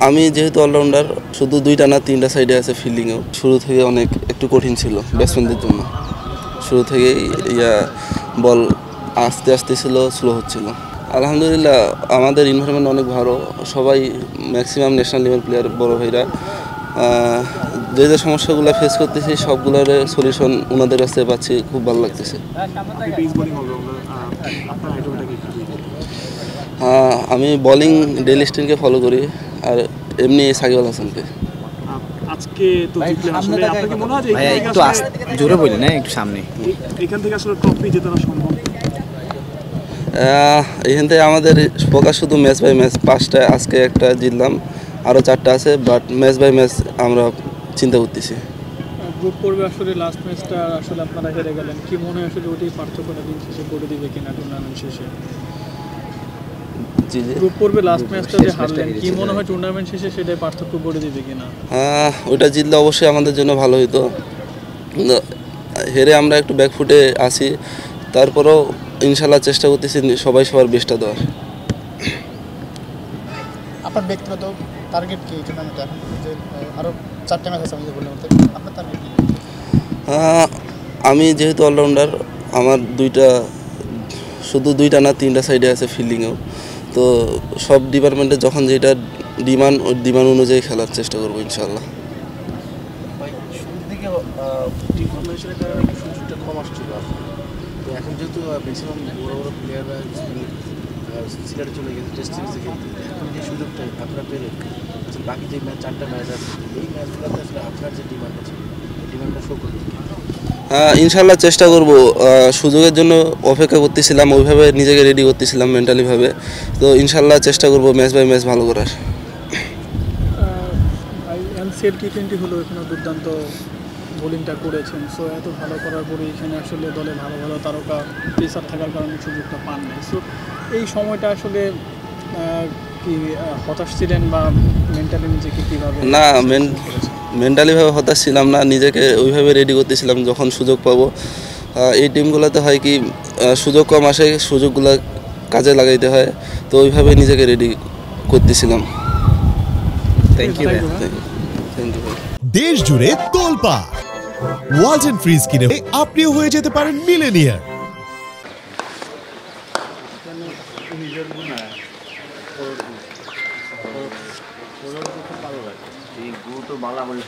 আমি যেহেতু অলরাউন্ডার, শুধু 2টা না 3টা সাইডে আছে ফিল্ডিংয়েও। শুরু থেকে অনেক একটু কঠিন ছিল ব্যাটসম্যানদের জন্য। শুরু থেকেই বল আস্তে আস্তে ছিল, স্লো হচ্ছিল। আলহামদুলিল্লাহ, আমাদের এনভায়রনমেন্ট অনেক ভালো। সবাই ম্যাক্সিমাম ন্যাশনাল লেভেল প্লেয়ার, বড় ভাইরা। যে যে সমস্যাগুলো ফেস করতেছি সবগুলোর সলিউশন ওনাদের কাছ থেকে পাচ্ছি, খুব ভালো লাগতেছে। আমি বোলিং ডেল স্টেনকে ফলো করি, আর এমনি সাকিব আল হাসানকে। আজকে তো জিতলেন, আসলে আপনার কি মনে হয় যে একটু জোরে বললেন, একটু সামনে, এখান থেকে আসলে ট্রফি জেতানো সম্ভব? এখান থেকে আমাদের ফোকাস শুধু ম্যাচ বাই ম্যাচ। 5টা আজকে একটা জিতলাম, আরও 4টা আছে, বাট ম্যাচ বাই ম্যাচ আমরা চিন্তা করতেছি। গ্রুপ পর্বে আসলে লাস্ট ম্যাচটা আসলে আপনারা হেরে গেলেন, কি মনে হয় আসলে ওটাই পার্থক্যটা দিন শেষে করে দিবে কিনা টুর্নামেন্ট শেষে? গ্রুপ পর্বে লাস্ট ম্যাচটা যে হারলেন, কি মনে হয় টুর্নামেন্ট শেষে সেটাই পার্থক্য করে দিবে কিনা? ওটা জিতলে অবশ্যই আমাদের জন্য ভালো হতো। হেরে আমরা একটু ব্যাকফুটে আছি, তারপরেও ইনশাল্লাহ চেষ্টা করতেছি সবাই সবার বেস্টটা দেওয়ার। আপনার ব্যক্তিগত টার্গেট কি টুর্নামেন্টে? এখন যে আরও 4টা ম্যাচ আছে, আমি যে বললাম, আপনার টার্গেট কি? আমি যেহেতু অলরাউন্ডার, আমার শুধু 2টা না 3টা সাইডে আছে ফিল্ডিংয়েও। তো সব ডিপার্টমেন্টে যখন যেটা ডিমান্ড, ওই ডিমান্ড অনুযায়ী খেলার চেষ্টা করবো ইনশাল্লাহ। শুরুর দিকে টিম ফরমেশনের কারণে সুযোগটা কম আসছিল, তো এখন যেহেতু ম্যাক্সিমাম বড় বড় প্লেয়াররা সিলেটে চলে গেছে টেস্ট সিরিজে খেলতে, এখন যে সুযোগটা আপনারা পেলেন, বাকি যে 4টা ম্যাচ আছে এই ম্যাচগুলোতে আসলে আপনার যে ডিমান্ড আছে এই ডিমান্ডটা শো করবে। ইনশাল্লাহ চেষ্টা করব। সুযোগের জন্য অপেক্ষা করতেছিলাম, ওইভাবে নিজেকে রেডি করতেছিলাম মেন্টালিভাবে। তো ইনশাল্লাহ চেষ্টা করব ম্যাচ বাই ম্যাচ ভালো করার। এনসিএল টি20 হলো, এখানে দুর্দান্ত বোলিংটা করেছেন। সো এত ভালো করার পরে এখানে আসলে দলে ভালো ভালো তারকা পেসার থাকার কারণে সুযোগটা পান নাই। সো এই সময়টা আসলে কি হতাশ ছিলেন বা মেন্টালি নিজেকে কীভাবে? না, মেন্টালিভাবে হতাশ ছিলাম না, নিজেকে ওইভাবে রেডি করতেছিলাম যখন সুযোগ পাবো। এই টিমগুলোতে হয় কি, সুযোগ কম আসে, সুযোগগুলো কাজে লাগাইতে হয়। তো ওইভাবে নিজেকে রেডি করতেছিলাম। Thank you. দেশ জুড়ে তোলপাড় ওয়ালটন ফ্রিজ কিনে আপনিও হয়ে যেতে পারেন মিলেনিয়ার। এই গুরুত্ব বাংলা বলে